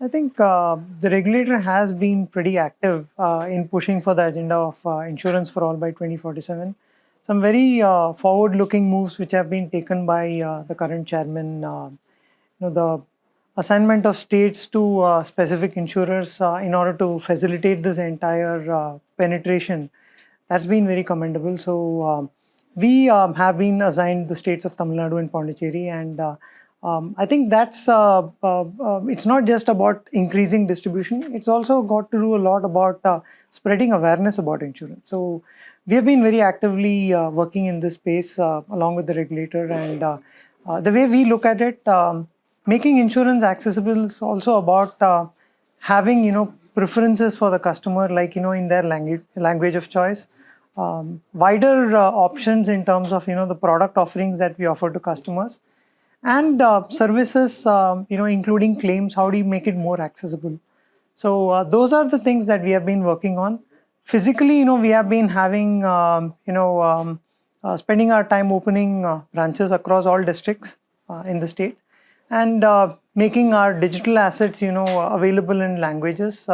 I think the regulator has been pretty active in pushing for the agenda of insurance for all by 2047. Some very forward-looking moves which have been taken by the current chairman. The assignment of states to specific insurers in order to facilitate this entire penetration. That's been very commendable. So we have been assigned the states of Tamil Nadu and Pondicherry, and I think that's it's not just about increasing distribution. It's also got to do a lot about spreading awareness about insurance. So we have been very actively working in this space along with the regulator, and the way we look at it, making insurance accessible is also about having preferences for the customer, like in their language of choice. Wider options in terms of the product offerings that we offer to customers, and services, including claims. How do you make it more accessible? So those are the things that we have been working on. Physically, we have been having spending our time opening branches across all districts in the state, and making our digital assets available in languages,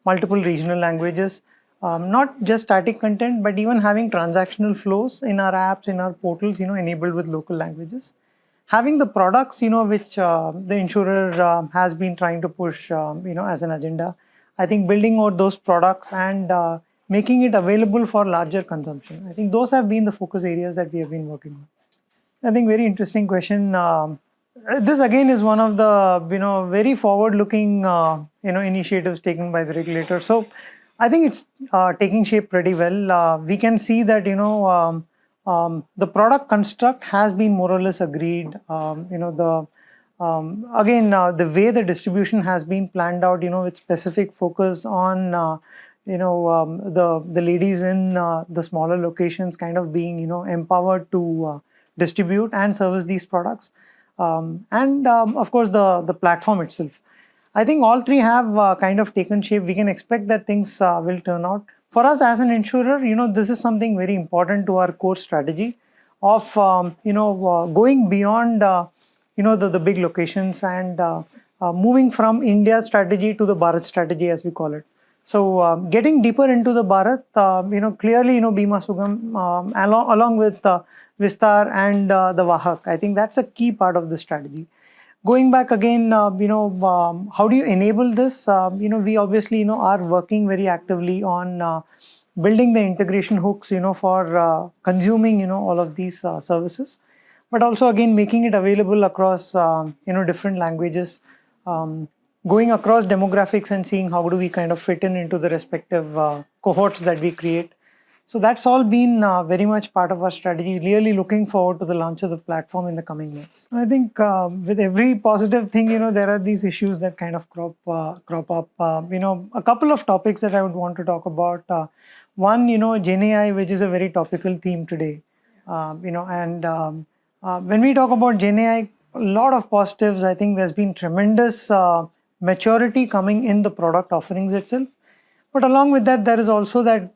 multiple regional languages. Not just static content, but even having transactional flows in our apps, in our portals, enabled with local languages. Having the products, which the insurer has been trying to push, as an agenda. I think building out those products and making it available for larger consumption. I think those have been the focus areas that we have been working on. I think very interesting question. This again is one of the very forward-looking initiatives taken by the regulator. So I think it's taking shape pretty well. We can see that the product construct has been more or less agreed. The way the distribution has been planned out, with specific focus on the ladies in the smaller locations kind of being empowered to distribute and service these products, and of course the platform itself. I think all three have kind of taken shape. We can expect that things will turn out. For us as an insurer, this is something very important to our core strategy of going beyond the big locations, and moving from India's strategy to the Bharat strategy, as we call it. So getting deeper into the Bharat, clearly, Bima Sugam, along with Vistar and the Vahak, I think that's a key part of the strategy. Going back again, how do you enable this? We obviously, are working very actively on building the integration hooks, for consuming, all of these services, but also again making it available across, different languages, going across demographics and seeing how do we kind of fit into the respective cohorts that we create. So that's all been very much part of our strategy. Really looking forward to the launch of the platform in the coming months. I think with every positive thing, there are these issues that kind of crop up. A couple of topics that I would want to talk about. One, Gen AI, which is a very topical theme today. And when we talk about Gen AI, a lot of positives. I think there's been tremendous maturity coming in the product offerings itself. But along with that, there is also that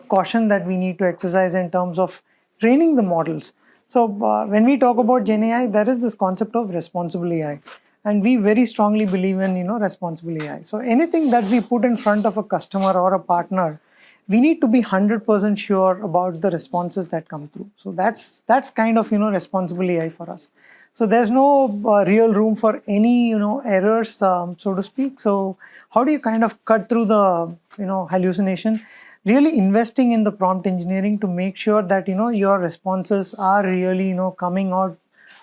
caution that we need to exercise in terms of training the models. So when we talk about Gen AI, there is this concept of responsible AI, and we very strongly believe in responsible AI. So anything that we put in front of a customer or a partner, we need to be 100% sure about the responses that come through. So that's kind of responsible AI for us. So there's no real room for any errors, so to speak. So how do you kind of cut through the hallucination? Really investing in the prompt engineering to make sure that your responses are really coming out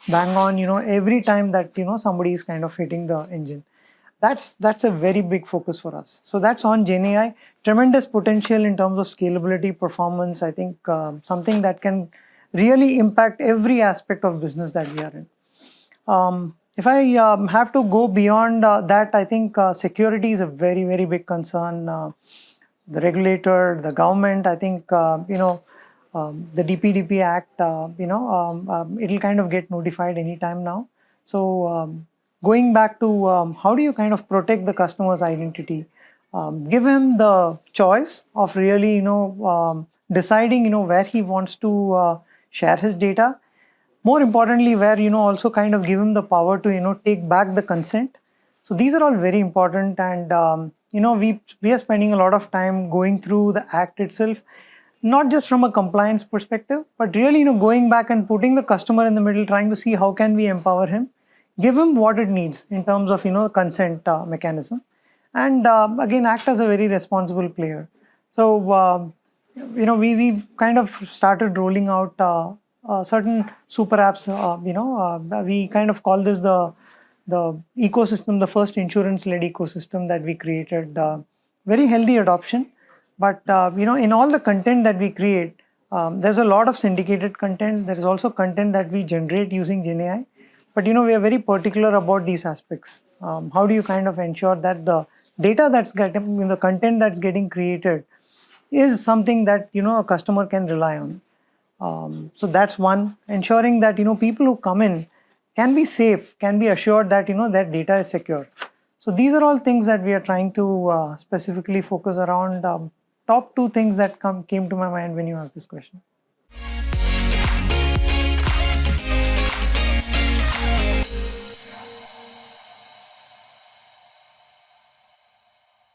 bang on every time that somebody is kind of hitting the engine. That's a very big focus for us. So that's on Gen AI. Tremendous potential in terms of scalability, performance. I think something that can really impact every aspect of business that we are in. If I have to go beyond that, I think security is a very, very big concern. The regulator, the government, I think, the DPDP Act, it'll kind of get notified anytime now. So going back to how do you kind of protect the customer's identity? Give him the choice of really, deciding, where he wants to share his data. More importantly, where, also kind of give him the power to, take back the consent. So these are all very important, and we are spending a lot of time going through the act itself, not just from a compliance perspective, but really going back and putting the customer in the middle, trying to see how can we empower him, give him what it needs in terms of consent mechanism, and again act as a very responsible player. So we've kind of started rolling out certain super apps. We kind of call this the ecosystem, the first insurance-led ecosystem that we created. Very healthy adoption, but in all the content that we create, there's a lot of syndicated content. There is also content that we generate using GenAI, but we are very particular about these aspects. How do you kind of ensure that the data that's getting, the content that's getting created, is something that a customer can rely on? So that's one. Ensuring that people who come in can be safe, can be assured that their data is secure. So these are all things that we are trying to specifically focus around. Top two things that came to my mind when you asked this question.